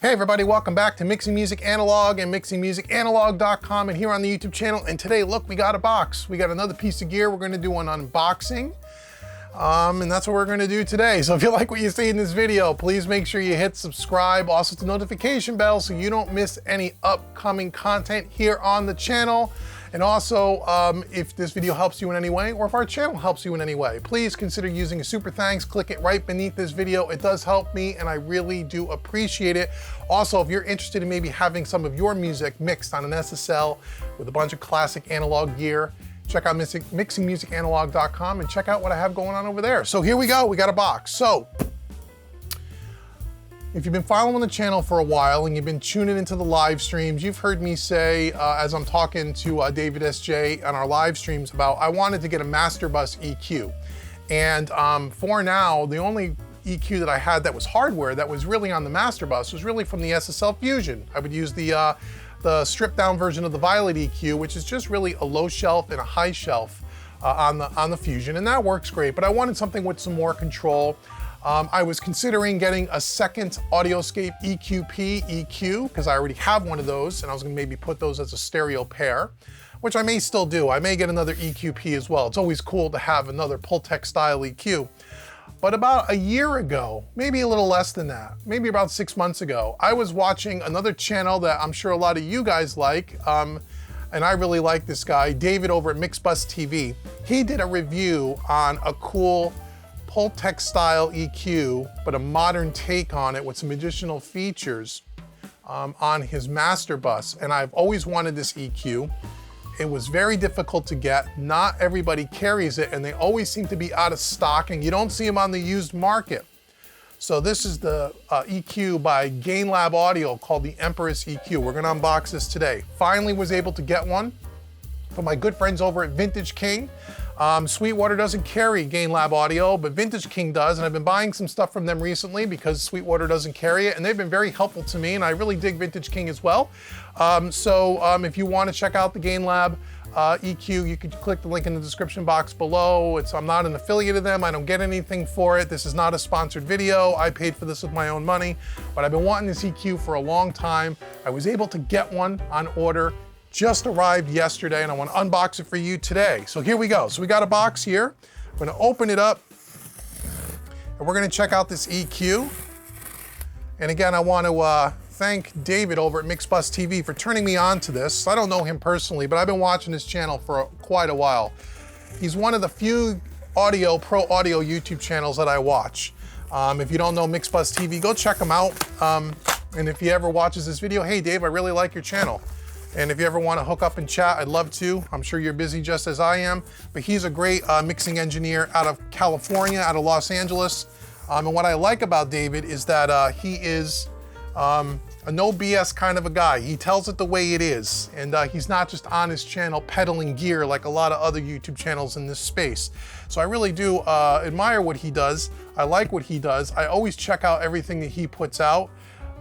Hey everybody, welcome back to Mixing Music Analog and mixingmusicanalog.com and here on the YouTube channel. And today, look, we got a box. We got another piece of gear. We're gonna do an unboxing. And that's what we're gonna do today. So if you like what you see in this video, please make sure you hit subscribe, also the notification bell so you don't miss any upcoming content here on the channel. And also, if this video helps you in any way, or if our channel helps you in any way, please consider using a super thanks. Click it right beneath this video. It does help me, and I really do appreciate it. Also, if you're interested in maybe having some of your music mixed on an SSL with a bunch of classic analog gear, check out mixingmusicanalog.com and check out what I have going on over there. So here we go, we got a box. So, if you've been following the channel for a while and you've been tuning into the live streams, you've heard me say, as I'm talking to David SJ on our live streams about, I wanted to get a master bus EQ. And for now, the only EQ that I had that was hardware that was really on the master bus was really from the SSL Fusion. I would use the stripped down version of the Violet EQ, which is just really a low shelf and a high shelf on the Fusion, and that works great, but I wanted something with some more control. I was considering getting a second audio-scape EQP EQ, because I already have one of those, and I was gonna maybe put those as a stereo pair, which I may still do. I may get another EQP as well. It's always cool to have another Pultec style EQ. But about a year ago, maybe a little less than that, maybe about 6 months ago, I was watching another channel that I'm sure a lot of you guys like, and I really like this guy, David over at MixBus TV. He did a review on a cool Pultec style EQ, but a modern take on it with some additional features on his master bus. And I've always wanted this EQ. It was very difficult to get. Not everybody carries it, and they always seem to be out of stock, and you don't see them on the used market. So this is the EQ by Gainlab Audio called the Empress EQ. We're gonna unbox this today. Finally was able to get one from my good friends over at Vintage King. Sweetwater doesn't carry Gainlab Audio, but Vintage King does, and I've been buying some stuff from them recently because Sweetwater doesn't carry it, and they've been very helpful to me, and I really dig Vintage King as well. If you want to check out the Gainlab EQ, you can click the link in the description box below. I'm not an affiliate of them, I don't get anything for it. This is not a sponsored video. I paid for this with my own money, but I've been wanting this EQ for a long time. I was able to get one on order. Just arrived yesterday, and I want to unbox it for you today. So here we go. So we got a box here. I'm going to open it up, and we're going to check out this EQ. And again, I want to thank David over at MixBus TV for turning me on to this. I don't know him personally, but I've been watching his channel for quite a while. He's one of the few pro audio YouTube channels that I watch. If you don't know MixBus TV, go check him out. And if he ever watches this video, hey Dave, I really like your channel. And if you ever want to hook up and chat, I'd love to. I'm sure you're busy just as I am, but he's a great mixing engineer out of California, out of Los Angeles. And what I like about David is that he is a no BS kind of a guy. He tells it the way it is. And he's not just on his channel peddling gear like a lot of other YouTube channels in this space. So I really do admire what he does. I like what he does. I always check out everything that he puts out.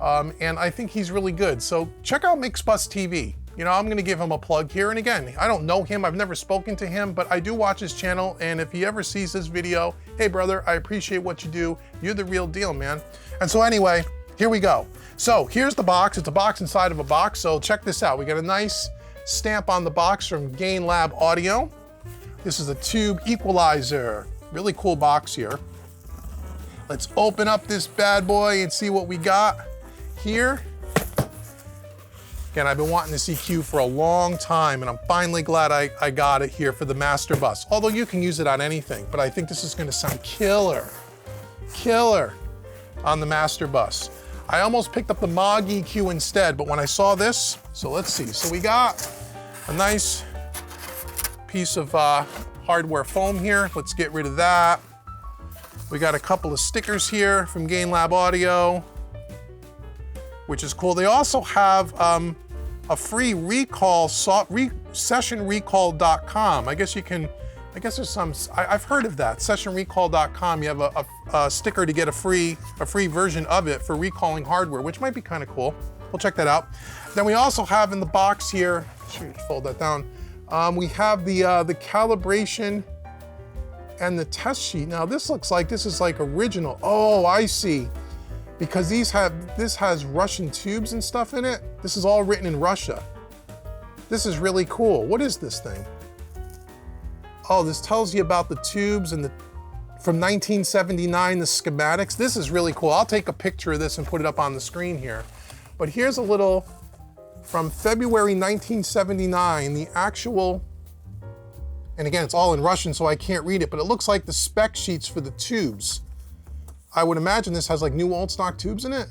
And I think he's really good. So check out MixBus TV. You know, I'm gonna give him a plug here. And again, I don't know him, I've never spoken to him, but I do watch his channel. And if he ever sees this video, hey brother, I appreciate what you do. You're the real deal, man. And so anyway, here we go. So here's the box. It's a box inside of a box. So check this out. We got a nice stamp on the box from Gainlab Audio. This is a tube equalizer. Really cool box here. Let's open up this bad boy and see what we got here. Again, I've been wanting this EQ for a long time, and I'm finally glad I got it here for the master bus. Although you can use it on anything, but I think this is gonna sound killer on the master bus. I almost picked up the Mog EQ instead, but when I saw this, so let's see. So we got a nice piece of hardware foam here. Let's get rid of that. We got a couple of stickers here from Gainlab Audio, which is cool. They also have a free recall, sessionrecall.com. I guess there's some, I've heard of that, sessionrecall.com. You have a sticker to get a free version of it for recalling hardware, which might be kind of cool. We'll check that out. Then we also have in the box here, fold that down. We have the calibration and the test sheet. Now this looks like this is like original. Oh, I see. because this has Russian tubes and stuff in it. This is all written in Russia. This is really cool. What is this thing? Oh, this tells you about the tubes and from 1979, the schematics. This is really cool. I'll take a picture of this and put it up on the screen here. But here's a little, from February 1979, the actual, and again, it's all in Russian, so I can't read it, but it looks like the spec sheets for the tubes. I would imagine this has like new old stock tubes in it.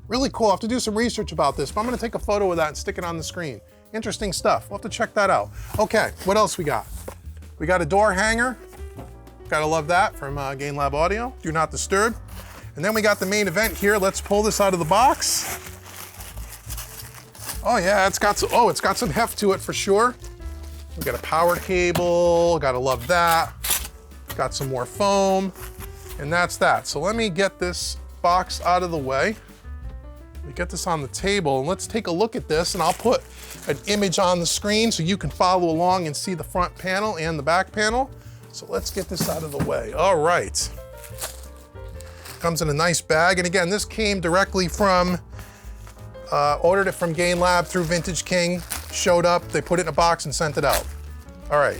Really cool. I'll have to do some research about this, but I'm gonna take a photo of that and stick it on the screen. Interesting stuff. We'll have to check that out. Okay, what else we got? We got a door hanger. Gotta love that from Gainlab Audio. Do not disturb. And then we got the main event here. Let's pull this out of the box. Oh yeah, it's got some heft to it for sure. We got a power cable. Gotta love that. Got some more foam, and that's that. So let me get this box out of the way. We get this on the table, and let's take a look at this, and I'll put an image on the screen so you can follow along and see the front panel and the back panel. So let's get this out of the way. All right. Comes in a nice bag, and again, this came directly from, ordered it from Gainlab through Vintage King, showed up, they put it in a box and sent it out. All right.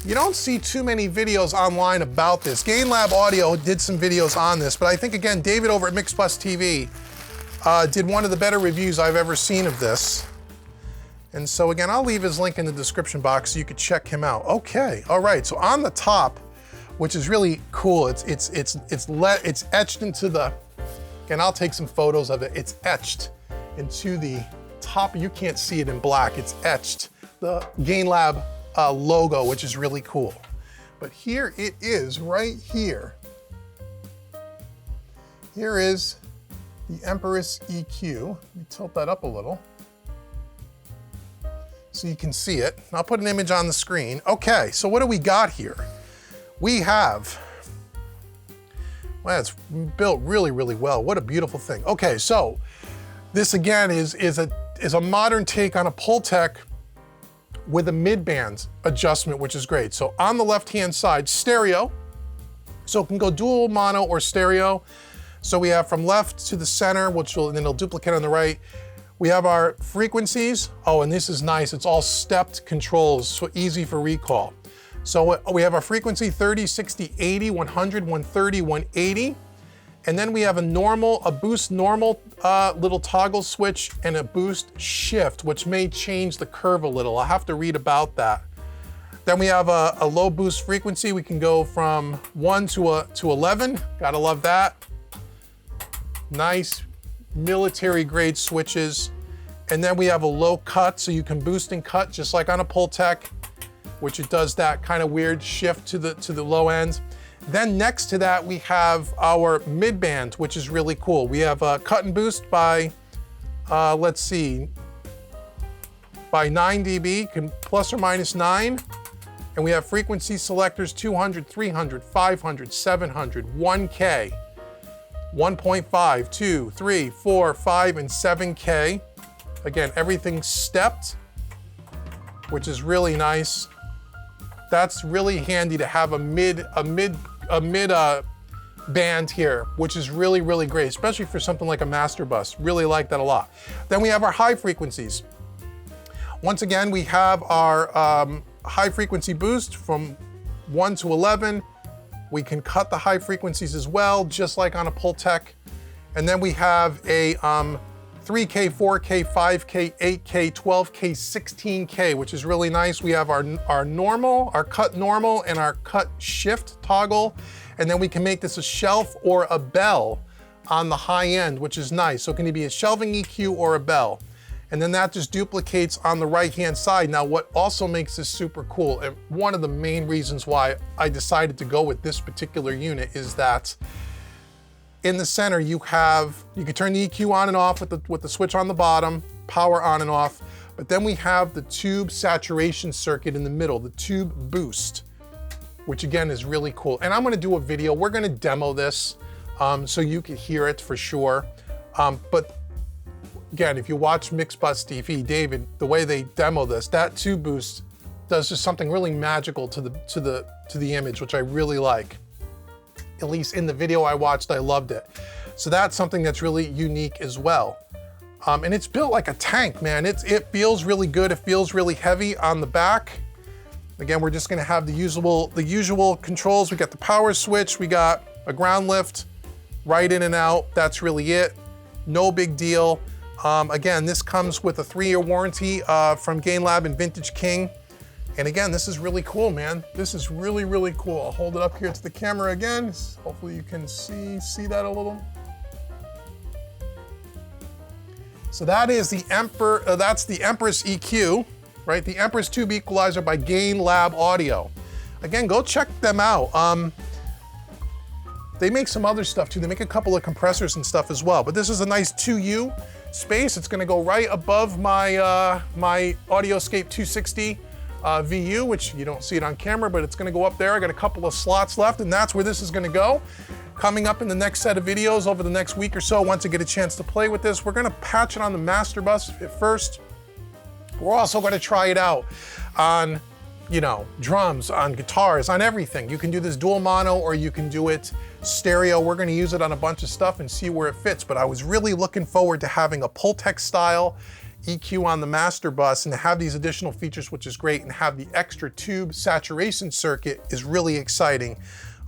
You don't see too many videos online about this. Gainlab Audio did some videos on this, but I think, again, David over at MixBus TV did one of the better reviews I've ever seen of this. And so again, I'll leave his link in the description box so you could check him out. Okay, all right, so on the top, which is really cool, it's etched into the, again, I'll take some photos of it. It's etched into the top. You can't see it in black. It's etched, the Gainlab logo, which is really cool. But here it is right here. Here is the Empress EQ. Let me tilt that up a little so you can see it. I'll put an image on the screen. Okay, so what do we got here? We have, well, it's built really, really well. What a beautiful thing. Okay, so this again is a modern take on a Pultec with a mid-band adjustment, which is great. So on the left-hand side, stereo. So it can go dual mono or stereo. So we have from left to the center, which will, and then it'll duplicate on the right. We have our frequencies. Oh, and this is nice. It's all stepped controls, so easy for recall. So we have our frequency 30, 60, 80, 100, 130, 180. And then we have a boost normal little toggle switch and a boost shift, which may change the curve a little. I'll have to read about that. Then we have a low boost frequency. We can go from 1 to 11. Gotta love that. Nice military grade switches. And then we have a low cut, so you can boost and cut just like on a Pultec, which it does that kind of weird shift to the low end. Then next to that, we have our mid-band, which is really cool. We have a cut and boost by, let's see, by 9 dB, plus or minus 9. And we have frequency selectors 200, 300, 500, 700, 1K, 1.5, 2, 3, 4, 5, and 7K. Again, everything's stepped, which is really nice. That's really handy to have a mid band here, which is really, really great, especially for something like a master bus. Really like that a lot. Then we have our high frequencies. Once again, we have our high frequency boost from 1 to 11. We can cut the high frequencies as well, just like on a Pultec. And then we have a 3K, 4K, 5K, 8K, 12K, 16K, which is really nice. We have our normal, our cut normal, and our cut shift toggle. And then we can make this a shelf or a bell on the high end, which is nice. So it can be a shelving EQ or a bell. And then that just duplicates on the right-hand side. Now, what also makes this super cool, and one of the main reasons why I decided to go with this particular unit, is that in the center, you can turn the EQ on and off with the switch on the bottom, power on and off, but then we have the tube saturation circuit in the middle, the tube boost, which again is really cool. And I'm gonna do a video, we're gonna demo this so you can hear it for sure. But again, if you watch MixBus TV, David, the way they demo this, that tube boost does just something really magical to the image, which I really like. At least in the video I watched, I loved it. So that's something that's really unique as well. And it's built like a tank, man. It feels really good. It feels really heavy on the back. Again, we're just gonna have the usual controls. We got the power switch, we got a ground lift, right in and out. That's really it. No big deal. Again, this comes with a 3-year warranty from Gainlab and Vintage King. And again, this is really cool, man. This is really, really cool. I'll hold it up here to the camera again. Hopefully you can see that a little. So that is the that's the Empress EQ, right? The Empress Tube Equalizer by Gainlab Audio. Again, go check them out. They make some other stuff too. They make a couple of compressors and stuff as well. But this is a nice 2U space. It's gonna go right above my, my audio-scape 260 VU, which you don't see it on camera, but it's gonna go up there. I got a couple of slots left, and that's where this is gonna go. Coming up in the next set of videos over the next week or so, once I get a chance to play with this, we're gonna patch it on the master bus at first. We're also gonna try it out on, you know, drums, on guitars, on everything. You can do this dual mono or you can do it stereo. We're gonna use it on a bunch of stuff and see where it fits, but I was really looking forward to having a Pultec style EQ on the master bus and to have these additional features, which is great, and have the extra tube saturation circuit is really exciting.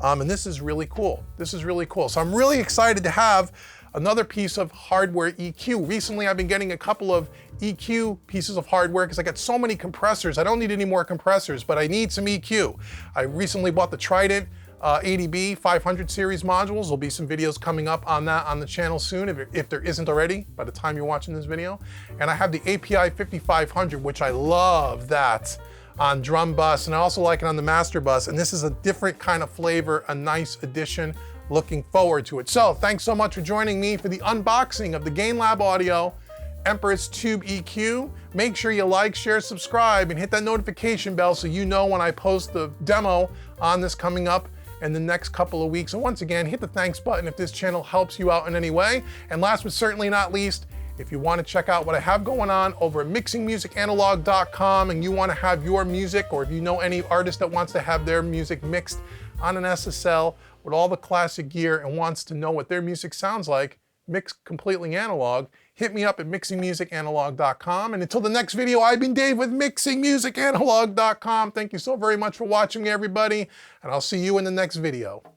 And this is really cool. This is really cool. So I'm really excited to have another piece of hardware EQ. Recently, I've been getting a couple of EQ pieces of hardware because I got so many compressors. I don't need any more compressors, but I need some EQ. I recently bought the Trident 80B 500 series modules. There'll be some videos coming up on that on the channel soon, if there isn't already by the time you're watching this video. And I have the API 5500, which I love that on drum bus, and I also like it on the master bus. And this is a different kind of flavor, a nice addition. Looking forward to it. So thanks so much for joining me for the unboxing of the Gainlab Audio Empress Tube EQ. Make sure you like, share, subscribe, and hit that notification bell so you know when I post the demo on this coming up in the next couple of weeks. And once again, hit the thanks button if this channel helps you out in any way. And last but certainly not least, if you want to check out what I have going on over at mixingmusicanalog.com and you want to have your music, or if you know any artist that wants to have their music mixed on an SSL with all the classic gear and wants to know what their music sounds like, mixed completely analog, hit me up at mixingmusicanalog.com. And until the next video, I've been Dave with mixingmusicanalog.com. Thank you so very much for watching, everybody, and I'll see you in the next video.